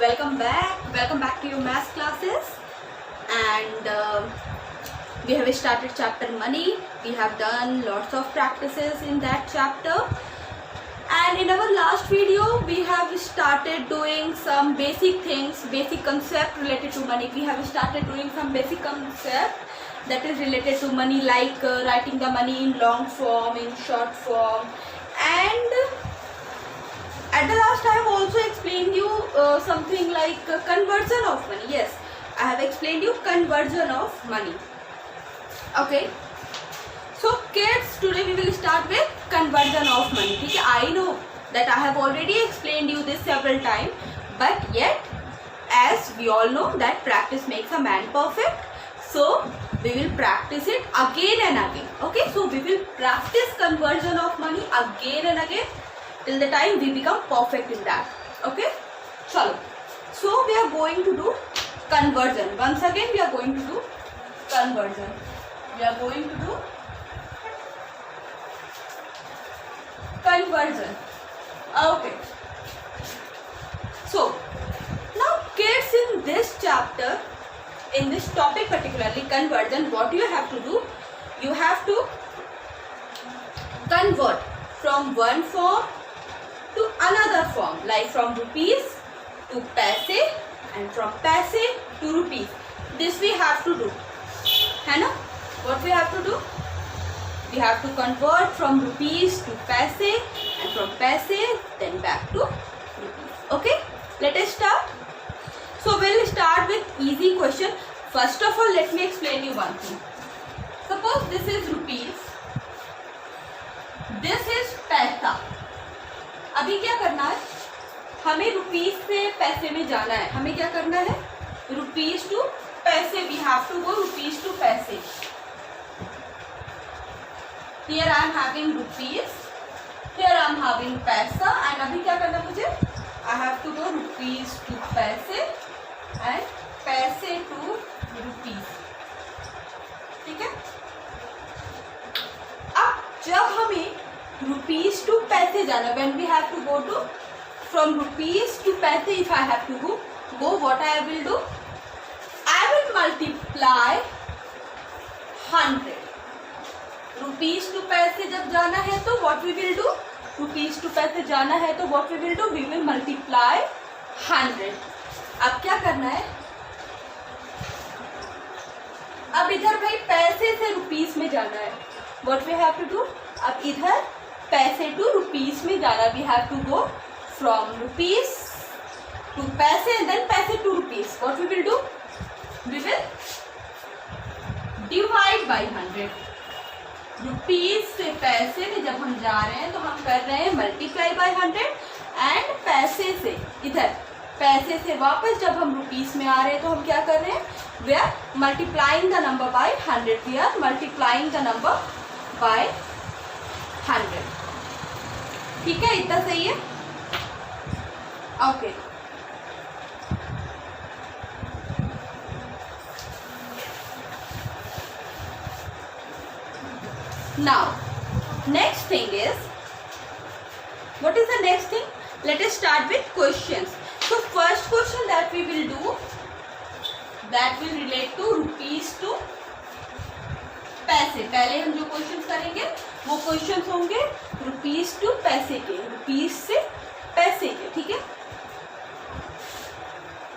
welcome back to your math classes. And we have started chapter money. We have done lots of practices in that chapter, and in our last video we have started doing some basic things, basic concept related to money. We have started doing some basic concept that is related to money, like writing the money in long form, in short form, and at the last I have also explained you something like conversion of money. Yes, I have explained you conversion of money. Okay, so kids, today we will start with conversion of money. Okay, I know that I have already explained you this several times, but yet as we all know that practice makes a man perfect, so we will practice it again and again. Okay, so we will practice conversion of money again and again till the time we become perfect in that. Okay, chalo. So we are going to do conversion. Once again we are going to do conversion. We are going to do conversion. Okay. So now kids, in this chapter, in this topic particularly conversion, what you have to do, you have to convert from one form to another form, like from rupees to paise and from paise to rupees. This we have to do, है ना? What we have to do? We have to convert from rupees to paise and from paise then back to rupees. Okay, let us start. So we'll start with easy question. First of all, let me explain you one thing. Suppose this is rupees, this is पैसा. अभी क्या करना है, हमें rupees से पैसे में जाना है. हमें क्या करना है, rupees to paise. We have to go rupees to paise. Here I am having rupees, here I am having paisa, and अभी क्या करना मुझे, I have to go rupees to paise and paise to rupees. ठीक है. अब जब हमें रुपीज टू पैसे जाना, when we have to go to from rupees to paise, if I have to go what I will do, I will multiply 100. Rupees to पैसे जब जाना है तो what we will do, rupees to पैसे जाना है तो what we will do, we will multiply 100. अब क्या करना है, अब इधर भाई पैसे से रुपीस में जाना है. What we have to do, अब इधर पैसे टू रुपीस में जाना. We have to go from rupees to paise and then paise to rupees. What we will do, we will divide by 100. Rupees से पैसे में जब हम जा रहे हैं तो हम कर रहे हैं मल्टीप्लाई बाय 100, एंड पैसे से इधर पैसे से वापस जब हम रुपीस में आ रहे हैं तो हम क्या कर रहे हैं, we are multiplying the number by 100. We are multiplying the number by 100. ठीक है, इतना सही है. Okay. Now next thing is, what is the next thing? Let us start with questions. So first question that we will do, that will relate to rupees to पैसे. पहले हम जो questions करेंगे वो क्वेश्चंस होंगे रुपीज टू पैसे के, rupees से पैसे के. ठीक है.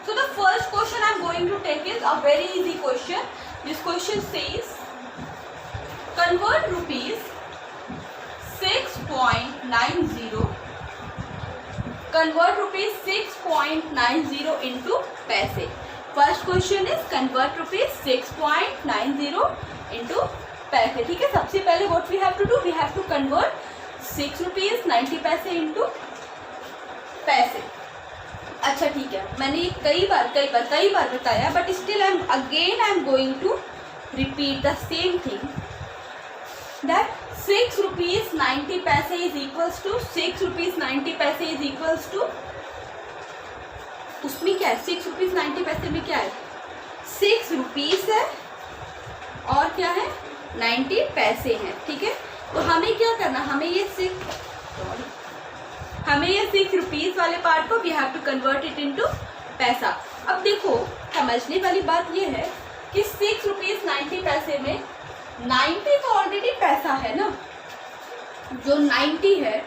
So the first question I am going to take is a very easy question. This question says convert rupees 6.90, convert rupees 6.90 into पैसे. First question is convert rupees 6.90 into पैसे. ठीक है. सबसे पहले what we have to do, we have to convert 6 rupees 90 पैसे into पैसे. अच्छा ठीक है, मैंने कई बार बताया, but still I am going to repeat the same thing, that 6 rupees 90 पैसे is equals to 6 rupees 90 पैसे is equals to, उसमें क्या है, 6 rupees 90 पैसे में क्या है, 6 rupees है और क्या है, 90 पैसे हैं. ठीक है. तो हमें क्या करना, हमें ये 6 रुपीज वाले पार्ट को we have to convert it into paisa. अब देखो समझने वाली बात ये है कि 6 रुपीज 90 पैसे में 90 तो ऑलरेडी पैसा है ना, जो 90 है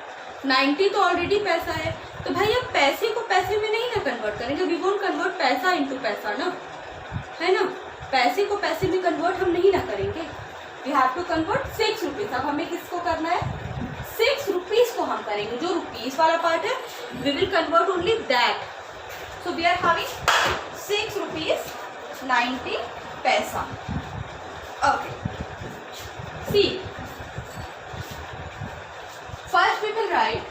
90 तो ऑलरेडी पैसा है। तो भाई अब पैसे को पैसे में नहीं ना कन्वर्ट करेंगे, वी वोंट कन्वर्ट पैसा इनटू पैसा ना, है ना। पैसे को पैसे में कन्वर्ट हम नहीं ना करेंगे, we have to convert 6 rupees. अब हमें किसको करना है, 6 रुपीज को हम करेंगे, जो रुपीज वाला पार्ट है we will convert only that. So we are having 6 rupees 90 paisa. Okay, see first we will write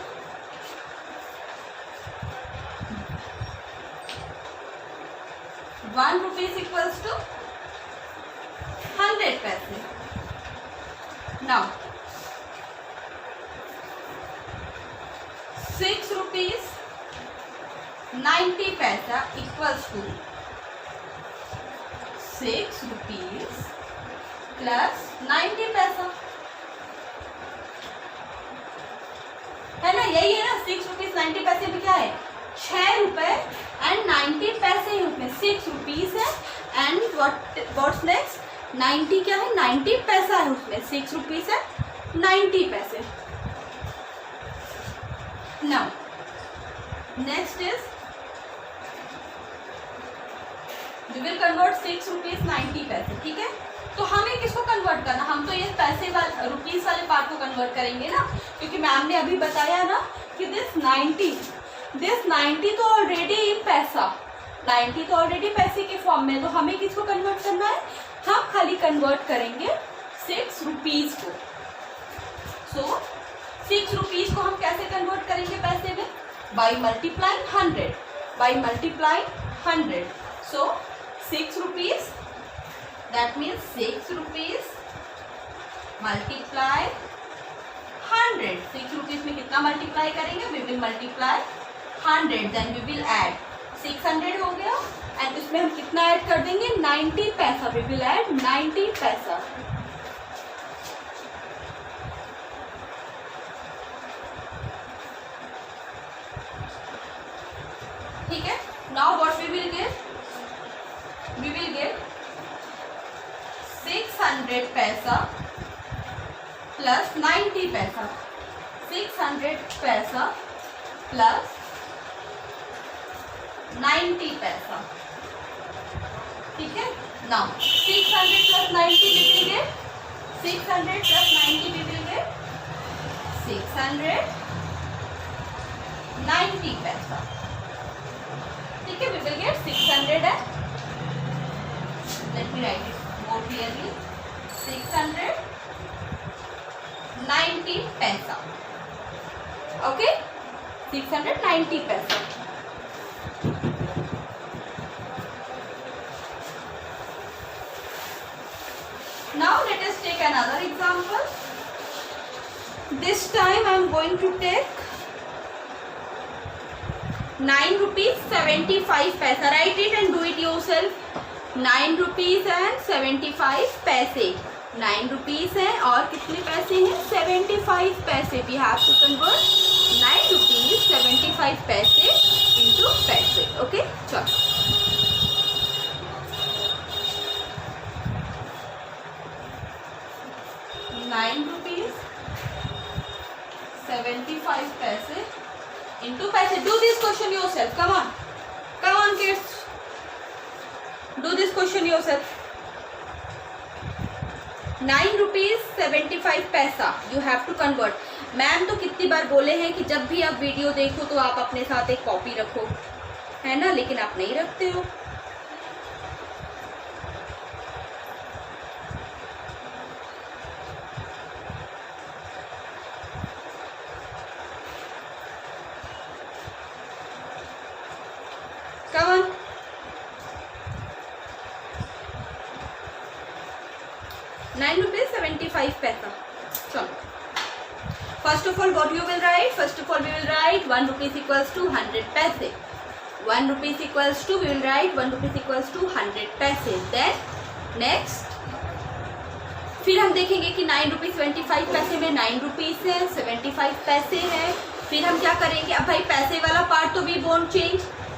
₹1 equals to 100 paise. Now 6 rupees 90 paisa equals to 6 rupees plus 90 paisa, है ना, यही है ना। 6 रुपीज 90 पैसे में क्या है, 6 रुपए एंड 90 पैसे है उसमें, 6 रुपीज है एंड व्हाट्स नेक्स्ट 90 क्या है, 90 पैसा है उसमें, 6 रुपीज है 90 पैसे। Now next is we will convert 6 rupees 90 paise, ठीक है। तो हमें किसको कन्वर्ट करना, हम तो ये पैसे वाले रुपीस वाले पार्ट को कन्वर्ट करेंगे ना, क्योंकि मैम ने अभी बताया ना कि दिस 90 तो ऑलरेडी इन पैसा, 90 तो ऑलरेडी पैसे के फॉर्म में, तो हमें किसको कन्वर्ट करना है, हम खाली कन्वर्ट करेंगे 6 रुपीज को। सो 6 रुपीज को हम कैसे कन्वर्ट करेंगे पैसे में, by multiplying 100, so 6 rupees, that means 6 rupees multiply 100। 6 rupees में कितना मल्टीप्लाई करेंगे, we will multiply 100, then we will add 600 हो गया एंड इसमें हम कितना ऐड कर देंगे, 90 पैसा, we will add 90 पैसा। ठीक है। now what we will get, we will get 600 पैसा प्लस 90 पैसा, 600 पैसा प्लस 90 पैसा, ठीक है। Now 600 plus 90 we will get 600 plus 90 we will get 690 पैसा, ठीक है। we will get 600 है, let me write it more clearly, 690 पैसा, ओके, 690 पैसा। Now let us take another example. This time I am going to take 9 rupees 75 paisa. Write it and do it yourself. 9 rupees and 75 पैसे, 9 rupees है और कितने पैसे हैं, 75 पैसे। We have to convert 9 rupees 75 पैसे into पैसे, ओके। चलो 9 rupees 75 पैसे into पैसे। Do this question yourself. Come on kids. Do this question yourself. 9 rupees 75 पैसा you have to convert. Ma'am तो कितनी बार बोले हैं कि जब भी आप वीडियो देखो तो आप अपने साथ एक कॉपी रखो, है ना, लेकिन आप नहीं रखते हो। Come on. 9 rupees 75 paisa. Chalo. First of all, what you will write? First of all, we will write 1 rupees equals to 100 paise. 1 rupees equals to, we will write 1 rupees equals to 100 paise. Then next, फिर हम देखेंगे कि 9 rupees 25 पैसे में 9 rupees है, 75 पैसे है। फिर हम क्या करेंगे, अब भाई पैसे वाला पार्ट तो वी वोंट चेंज,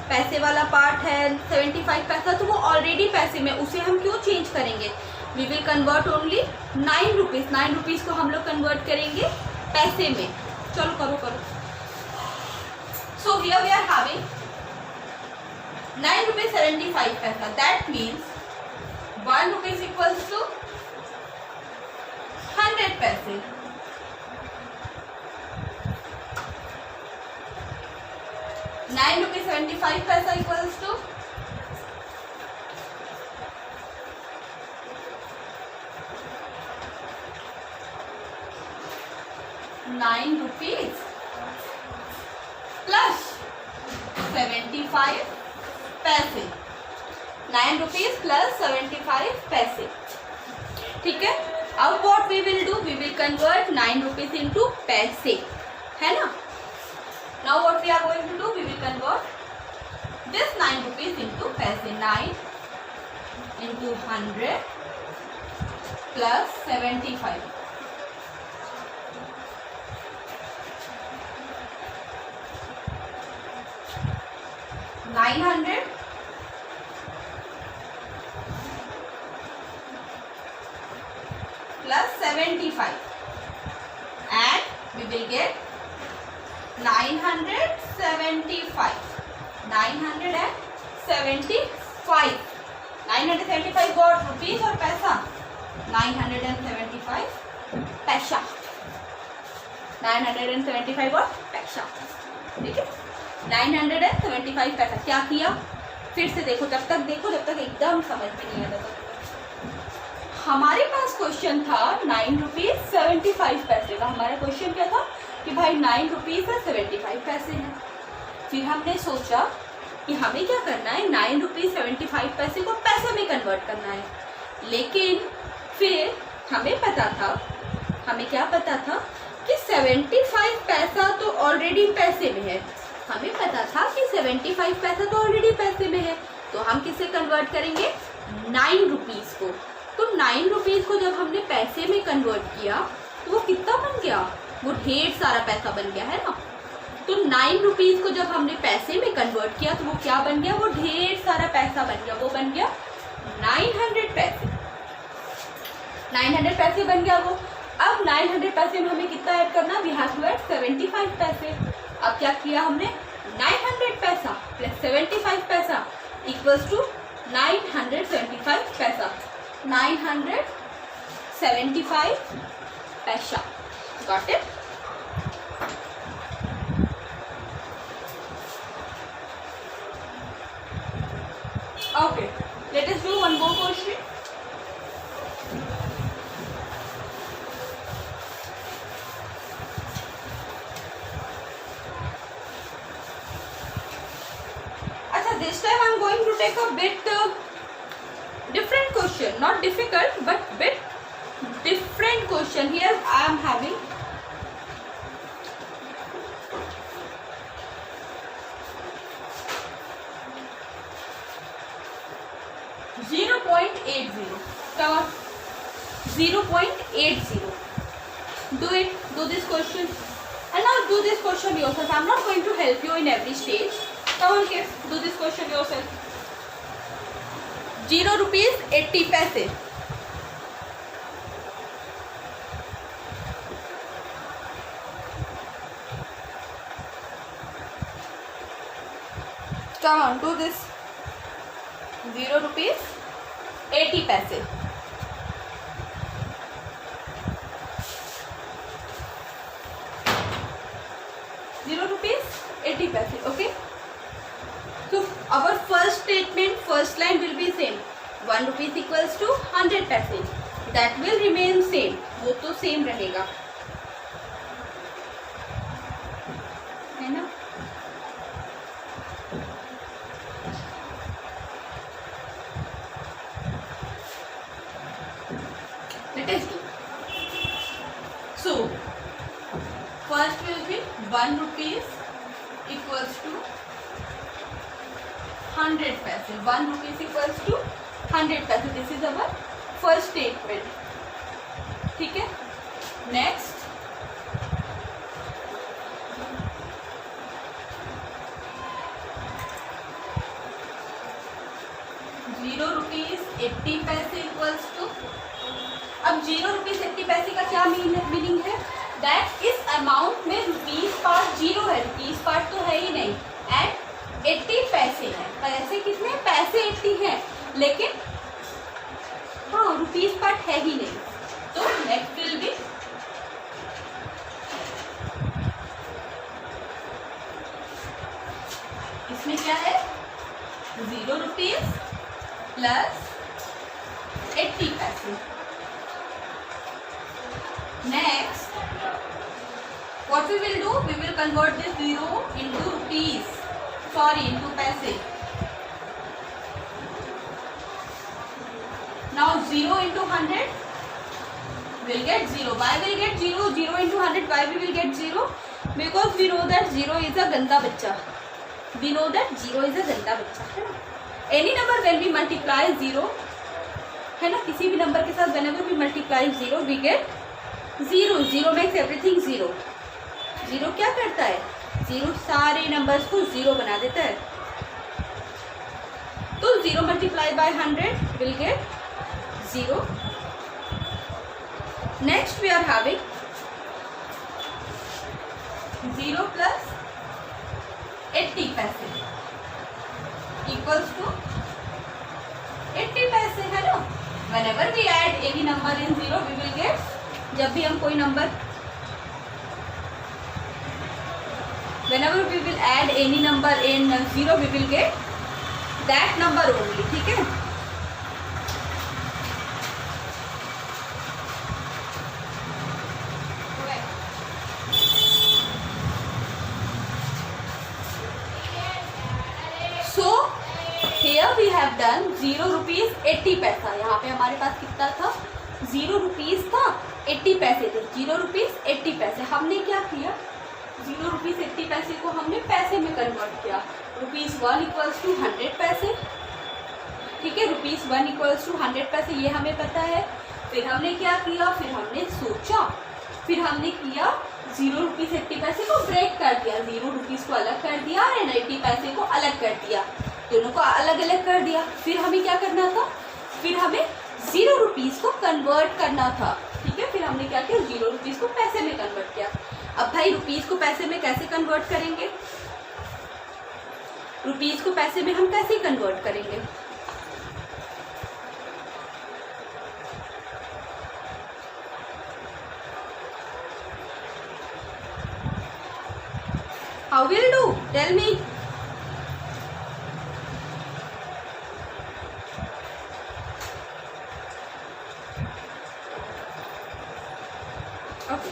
पैसे वाला पार्ट है 75 पैसा, तो वो ऑलरेडी पैसे में, उसे हम क्यों चेंज करेंगे? We will convert only 9 rupees. 9 rupees को हम लोग कन्वर्ट करेंगे पैसे में। चलो करो करो। So here we are having 9 rupees 75 paisa, that means 1 rupees equals to 100 paise. ₹9.75 पैसा इक्वल्स टू 9 रुपीज प्लस 75 पैसे। 9 रुपीज प्लस 75 पैसे। ठीक है, अब what we will do, we will convert 9 rupees into paise, है ना। Now what we are going to do, we will convert this 9 rupees into paise। 9 into 100 plus 75। 900 plus 75 and we will get 975। 975 what rupees और पैसा? 975 पैसा। 975 और पैसा। ठीक है, 975 पैसा। क्या किया, फिर से देखो, जब तक देखो जब तक एकदम समझ में नहीं आता। हमारे पास क्वेश्चन था 9 रुपीज 75 पैसे का। हमारा क्वेश्चन क्या था कि भाई 9 रुपीज़ है 75 पैसे हैं। फिर हमने सोचा कि हमें क्या करना है, 9 रुपीज़ 75 पैसे को पैसे में कन्वर्ट करना है। लेकिन फिर हमें पता था, हमें क्या पता था कि 75 पैसा तो ऑलरेडी पैसे में है। हमें पता था कि 75 पैसा तो ऑलरेडी पैसे में है, तो हम किसे कन्वर्ट करेंगे, 9 रुपीज़ को। तो 9 रुपीज़ को जब हमने पैसे में कन्वर्ट किया तो वो कितना बन गया, वो ढेर सारा पैसा बन गया, है ना। तो 9 रुपीज़ को जब हमने पैसे में कन्वर्ट किया तो वो क्या बन गया, वो ढेर सारा पैसा बन गया। वो बन गया 900 पैसे। 900 पैसे बन गया वो। अब 900 पैसे में हमें कितना ऐड करना, वी हैव टू ऐड 75 पैसे। अब क्या किया हमने, 900 पैसा प्लस 75 पैसा इक्वल्स टू 975 पैसा। 975 पैसा। Got it? Okay, let us do one more question. अच्छा, this time I'm going to take a bit different question, not difficult but bit different question. Here I am having 0.80. Come on, 0.80. Do it. Do this question. And now do this question yourself. I'm not going to help you in every stage. Come on kids, do this question yourself. 0 rupees 80 paise. Come on, do this. 0 rupees 80 paise. 0 rupees 80 paise. Okay. So our first statement, first line will be same. 1 rupees equals to 100 paise. That will remain same. वो तो same रहेगा, है ना। Let us do. So first will be 1 rupees equals to 100 paise. 1 rupees equals to 100 paise. This is our first statement. ठीक है, next ₹0.80 equals to, अब ₹0.80 का क्या मीनिंग है, दैट इस अमाउंट में रुपीस पार्ट जीरो है, रुपीस पार्ट तो है ही नहीं, एंड 80 पैसे हैं। पैसे कितने, पैसे 80 हैं, लेकिन हाँ रुपीस पार्ट है ही नहीं, तो नेक्स्ट विल बी इसमें क्या है, ₹0 प्लस 80 पैसे। Next what we will do, we will convert this 0 into rupees, sorry into paise. Now 0 into 100 will get 0. Why will get 0? 0 into 100, why we will get 0? Because we know that 0 is a ganda bachcha. We know that 0 is a ganda bachcha, है ना? Any number when we multiply 0, है ना, किसी भी number के साथ whenever we multiply 0 we get 0. 0 makes everything 0. 0 क्या करता है, 0 सारे नंबर्स को 0 बना देता है, तो 0 multiply by 100 will get 0. Next we are having 0 plus 80 paise equals to 80 paise, है ना. Whenever we add any number in 0 we will get, जब भी हम कोई नंबर, whenever we will add any number in 0 we will get that number only, ठीक है. So here we have done ₹0.80. यहाँ पे हमारे पास कितना था, ₹0 था, 80 पैसे थे, ₹0.80. हमने क्या किया, ₹0.80 को हमने पैसे में कन्वर्ट किया. ₹1 इक्वल्स टू 100 पैसे, ठीक है. ₹1 इक्वल्स टू 100 पैसे, ये हमें पता है. फिर हमने क्या किया, फिर हमने सोचा, फिर हमने किया ₹0.80 को ब्रेक कर दिया, ₹0 को अलग कर दिया एंड 80 पैसे को अलग कर दिया, दोनों को अलग अलग कर दिया. फिर हमें क्या करना था, फिर हमें ₹0 को कन्वर्ट करना था, ठीक है. फिर हमने क्या किया, ₹0 को पैसे में कन्वर्ट किया. अब भाई रुपीस को पैसे में कैसे कन्वर्ट करेंगे, रुपीस को पैसे में हम कैसे कन्वर्ट करेंगे, how will do, tell me. Okay,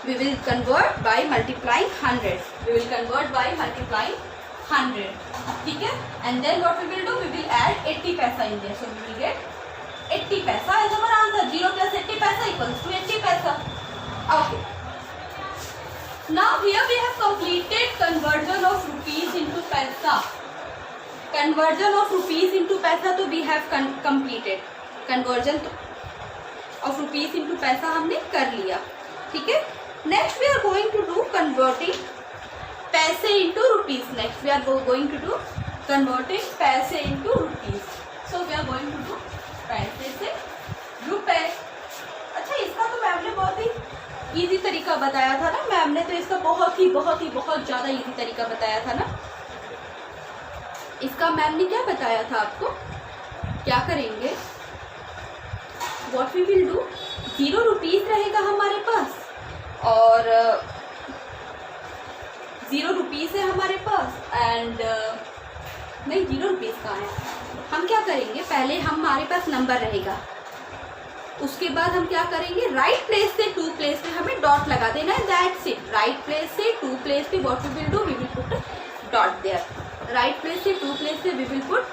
we will convert by multiplying 100. We will convert by multiplying 100. ठीक है. And then what we will do, we will add 80 पैसा in there. So we will get 80 पैसा as our answer. 0 plus 80 पैसा equals to 80 पैसा. Okay. Now here we have completed conversion of rupees into पैसा. Conversion of rupees into पैसा तो we have completed. Conversion of rupees into पैसा हमने कर लिया, ठीक है. Next we are going to do converting पैसे into rupees. Next we are going to do converting पैसे into rupees. So we are going to do पैसे से रुपए. अच्छा, इसका तो मैम ने बहुत ही इजी तरीका बताया था ना, मैम ने तो इसका बहुत ज़्यादा इजी तरीका बताया था ना. इसका मैम ने क्या बताया था आपको, क्या करेंगे, what we will do, ₹0 रहेगा हमारे पास और ₹0 है हमारे पास एंड नहीं, ₹0 कहाँ है. हम क्या करेंगे, पहले हमारे पास नंबर रहेगा, उसके बाद हम क्या करेंगे, राइट प्लेस से टू प्लेस पे हमें डॉट लगा देना है. That's it. राइट प्लेस से टू प्लेस पे what we will do, we will put dot there. Right place से टू प्लेस पे we will put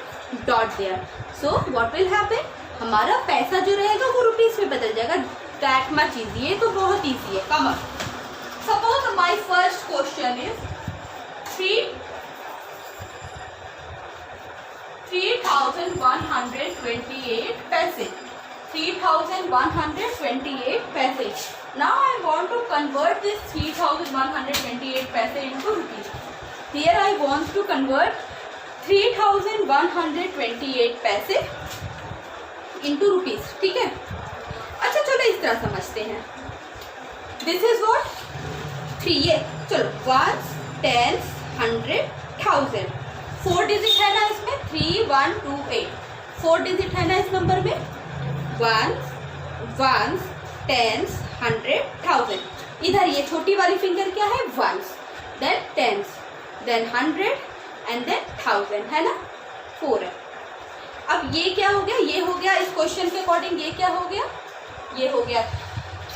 dot there. So what will happen, हमारा पैसा जो रहेगा वो रुपीस में बदल जाएगा. That much easy. ये तो बहुत ईजी है. Come on, suppose my first question is 3,128 पैसे. 3,128 पैसे. Now I want to convert this 3,128 paise into rupees. Here I want to convert 3128 पैसे इंटू रुपीज, ठीक है। अच्छा चलो इस तरह समझते हैं, दिस इज व्हाट 3, ये चलो 1s 10s 100 1000, 4 डिजिट है ना इसमें, 3128, 4 डिजिट है ना इस नंबर में, 1s 10s 100 1000। इधर ये छोटी वाली फिंगर क्या है, 1s, then 10s, then 100 and then 1000, है ना, 4 है। अब ये क्या हो गया, ये हो गया इस क्वेश्चन के अकॉर्डिंग, ये क्या हो गया, ये हो गया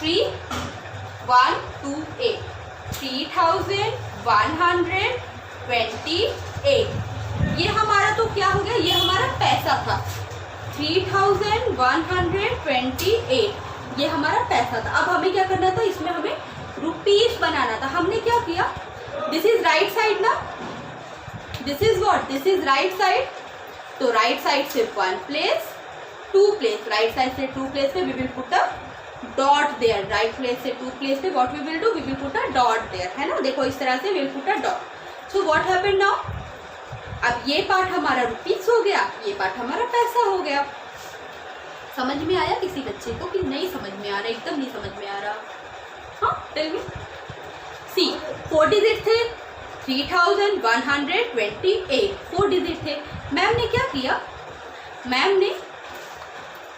3128, 3128, ये हमारा तो क्या हो गया, ये हमारा पैसा था, 3128 ये हमारा पैसा था। अब हमें क्या करना था, इसमें हमें रुपीस बनाना था। हमने क्या किया, दिस इज राइट साइड ना, this is what, this is right side, तो राइट साइड से 1 प्लेस 2 प्लेस, राइट साइड से 2 प्लेस पे we will put a dot there, right place से 2 प्लेस पे what we will do, we will put a dot there, है ना, देखो इस तरह से we will put a dot. So what happened now, अब ये पार्ट हमारा रुपीस हो गया, ये पार्ट हमारा पैसा हो गया। समझ में आया किसी बच्चे को कि नहीं समझ में आ रहा, एकदम नहीं समझ में आ रहा, हाँ टेल मी। सी 4 डिजिट थे, 3128, 4 डिजिट थे। मैम ने क्या किया, मैम ने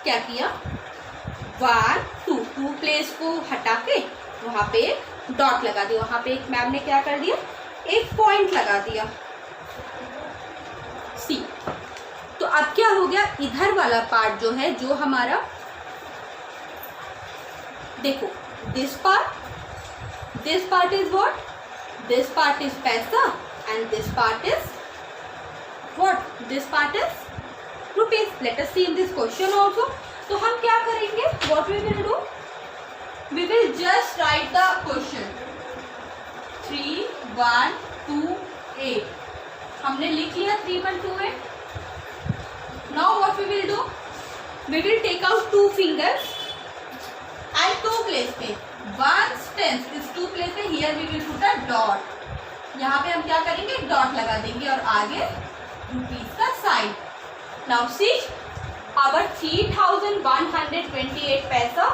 क्या किया, 1 2 प्लेस को हटा के वहाँ पे डॉट लगा दिया, वहाँ पे एक मैम ने क्या कर दिया, एक पॉइंट लगा दिया, सी। तो अब क्या हो गया, इधर वाला पार्ट जो है, जो हमारा देखो, this part is what, this part is paisa and this part is what, this part is rupees. Let us see in this question also. तो हम क्या करेंगे, what we will do, we will just write the question 3128, हमने लिख लिया 3128। Now what we will do, we will take out 2 fingers and 2 place पे 1s 10s इस 2 place पे here we will put a dot, यहाँ पे हम क्या करेंगे, डॉट लगा देंगे और आगे रुपीस का साइन। Now see our 3128 पैसा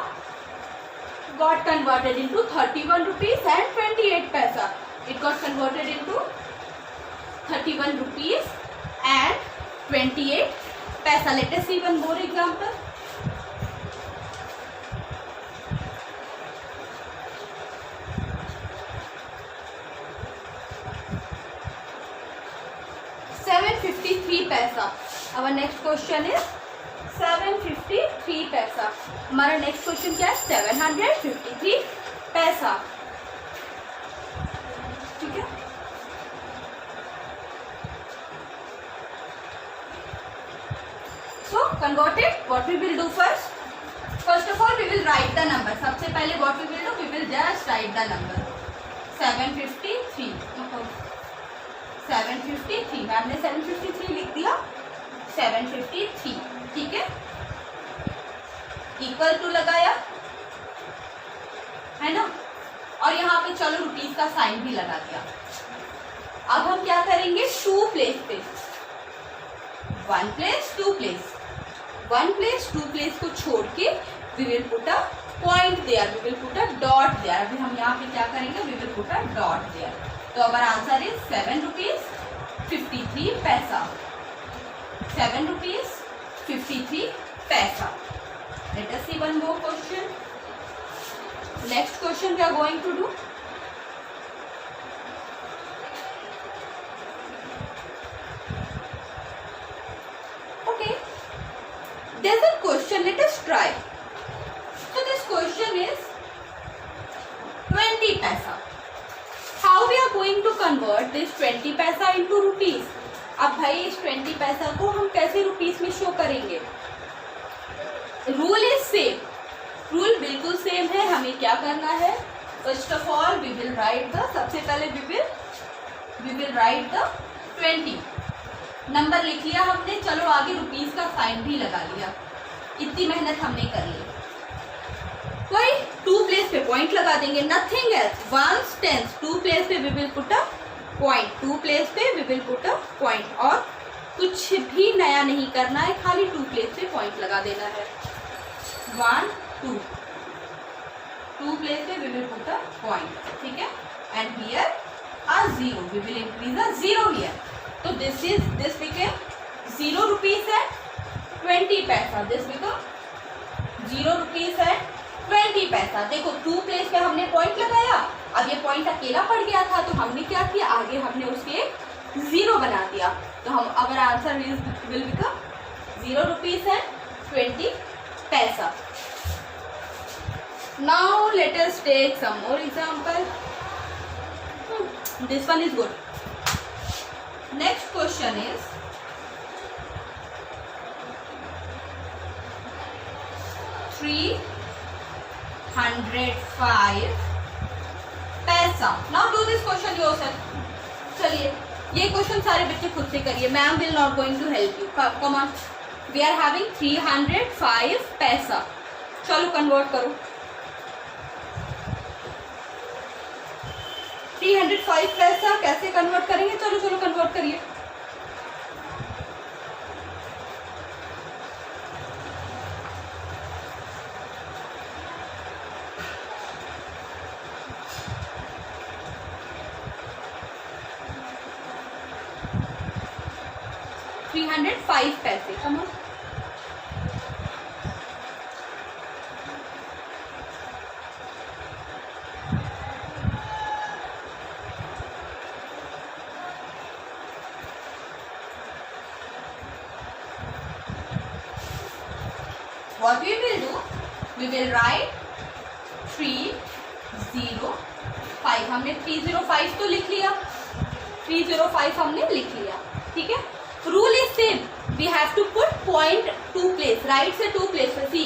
got converted into 31 rupees and 28 paisa. It got converted into 31 rupees and 28 paisa. Let us see one more example. पैसा. Our next question is 753 पैसा. हमारा नेक्स्ट क्वेश्चन क्या है, 753 पैसा. ठीक है. So converted, what we will do first? First of all we will write the number. सबसे पहले what we will do? We will just write the number. 753. 753. Ma'am ने 753 लिख दिया. 753. ठीक है. इक्वल टू लगाया है ना, और यहाँ पे चलो रुपीज का साइन भी लगा दिया. अब हम क्या करेंगे, 2 प्लेस पे 1 प्लेस 2 प्लेस 1 प्लेस 2 प्लेस को छोड़ के we will put a point there, we will put a dot there. अभी हम यहाँ पे क्या करेंगे, we will put a dot there. तो अवर आंसर इज 7 रुपीज 53 पैसा. 7 रुपीज 53 पैसा. Let us see one more question. Next question we are going to do. Okay. There's a question. Let us try. So this question is 20 paisa. How we are going to convert this 20 paisa into rupees? अब भाई इस 20 पैसा को हम कैसे rupees में show करेंगे? Rule is same, rule बिल्कुल सेम है. हमें क्या करना है, first of all we will write the, सबसे पहले वी विल राइट द 20. नंबर लिख लिया हमने, चलो आगे रुपीस का साइन भी लगा लिया. इतनी मेहनत हमने कर ली. कोई 2 प्लेस पे पॉइंट लगा देंगे, nothing else. 1s 10s 2 place पे we will put a point, 2 place पे we will put a point, और कुछ भी नया नहीं करना है, खाली टू प्लेस पे पॉइंट लगा देना है। 1 2 टू प्लेस पे we will put a point, ठीक है, and here a 0, we will increase a 0 here. So this became 0 rupees and 20 पैसा, this become 0 rupees and 20 पैसा। देखो टू प्लेस पे हमने पॉइंट लगाया, अब ये पॉइंट अकेला पड़ गया था तो हमने क्या किया, आगे हमने उसके 0 बना दिया, तो हम our answer will become 0 rupees and 20 पैसा। Now let us take some more example. This one is good. Next question is $305 पैसा। Now do this question yourself. चलिए ये क्वेश्चन सारे बच्चे खुद से करिए, ma'am will not going to help you. Come on, we are having 305 paisa. चलो convert करो। 305 पैसा कैसे कन्वर्ट करेंगे, चलो चलो कन्वर्ट करिए। $305 पैसे, come on. What we will do, we will write 305, हमने 305 तो लिख लिया, 305 हमने लिख लिया, ठीक है। Rule is same, we have to put point two place, right से टू प्लेस पे, सी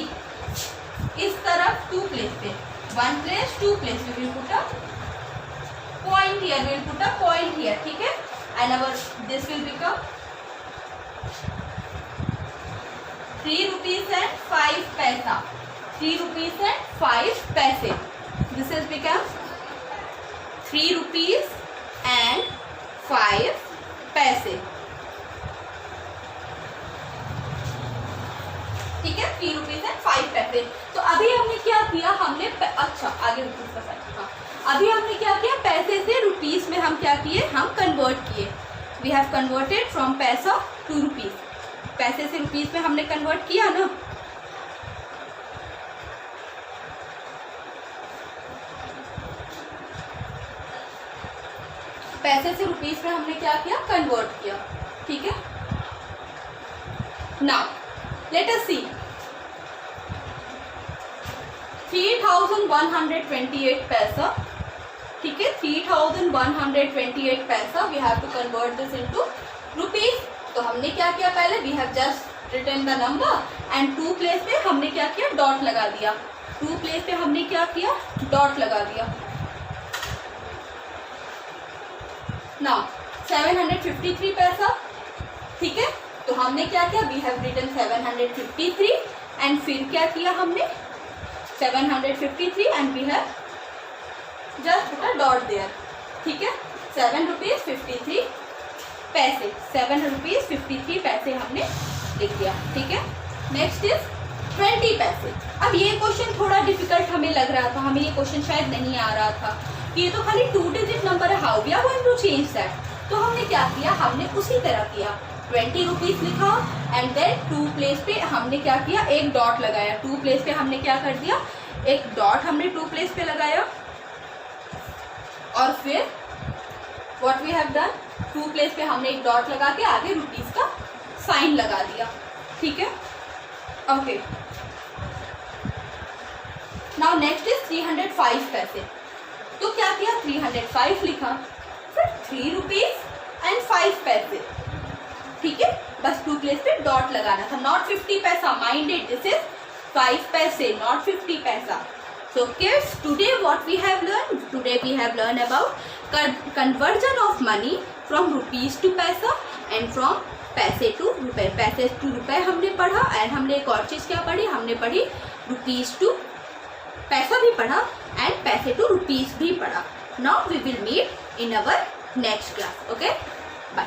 इस तरफ टू प्लेस पे, 1 place 2 place, we will put a point here, we will put a point here, ठीक है, and our this will become 3 rupees and 5 पैसा, 3 rupees and 5 पैसे, this has become 3 rupees and 5 पैसे, ठीक है, 3 rupees and 5 पैसे। तो अभी हमने क्या किया, हमने अच्छा आगे रुपीज का साइन, हाँ अभी हमने क्या किया, पैसे से रुपीस में हम क्या किए, हम कन्वर्ट किए, वी हैव कन्वर्टेड फ्रॉम पैसा टू रुपीज, पैसे से रुपीस में हमने कन्वर्ट किया ना। पैसे से रुपीस में हमने क्या किया, कन्वर्ट किया, ठीक है। नाउ लेट अस सी 3128 पैसा, ठीक है, 3128 paisa, we have to convert this into rupees. तो हमने क्या किया, पहले we have just written the number and two place पे हमने क्या किया, डॉट लगा दिया, टू प्लेस पे हमने क्या किया, डॉट लगा दिया। नाउ 753 पैसा, ठीक है, तो हमने क्या किया, वी हैव रिटन 753 एंड फिर क्या किया हमने 753 and we have just put a dot there, ठीक है, 7 rupees 53 पैसे, 7 rupees 53 पैसे हमने लिख दिया, ठीक है। नेक्स्ट इज 20 पैसे। अब ये क्वेश्चन थोड़ा डिफिकल्ट हमें लग रहा था, हमें ये क्वेश्चन शायद नहीं आ रहा था, ये तो खाली 2 digit नंबर है, how we are going to change that. तो हमने क्या किया, हमने उसी तरह किया, 20 rupees लिखा एंड देन टू प्लेस पे हमने क्या किया, एक डॉट लगाया, टू प्लेस पे हमने क्या कर दिया, एक डॉट हमने टू प्लेस पे लगाया और फिर what we have done, two place पे हमने एक डॉट लगा के आगे रुपीस का साइन लगा दिया, ठीक है, ओके। नाउ नेक्स्ट इज 305 पैसे। तो क्या किया, 305 लिखा, फिर 3 rupees and 5 पैसे, ठीक है, बस टू प्लेस पे डॉट लगाना था, नॉट 50 पैसा, माइंडेड, दिस इज 5 पैसे, नॉट 50 पैसा। So kids, today what we have learned? Today we have learned about conversion of money from rupees to पैसा and from पैसे टू रुपए। पैसे टू रुपए हमने पढ़ा एंड हमने एक और चीज़ क्या पढ़ी, हमने पढ़ी रुपीस टू पैसा भी पढ़ा एंड पैसे टू रुपीस भी पढ़ा। Now we will meet in our next class, okay, bye.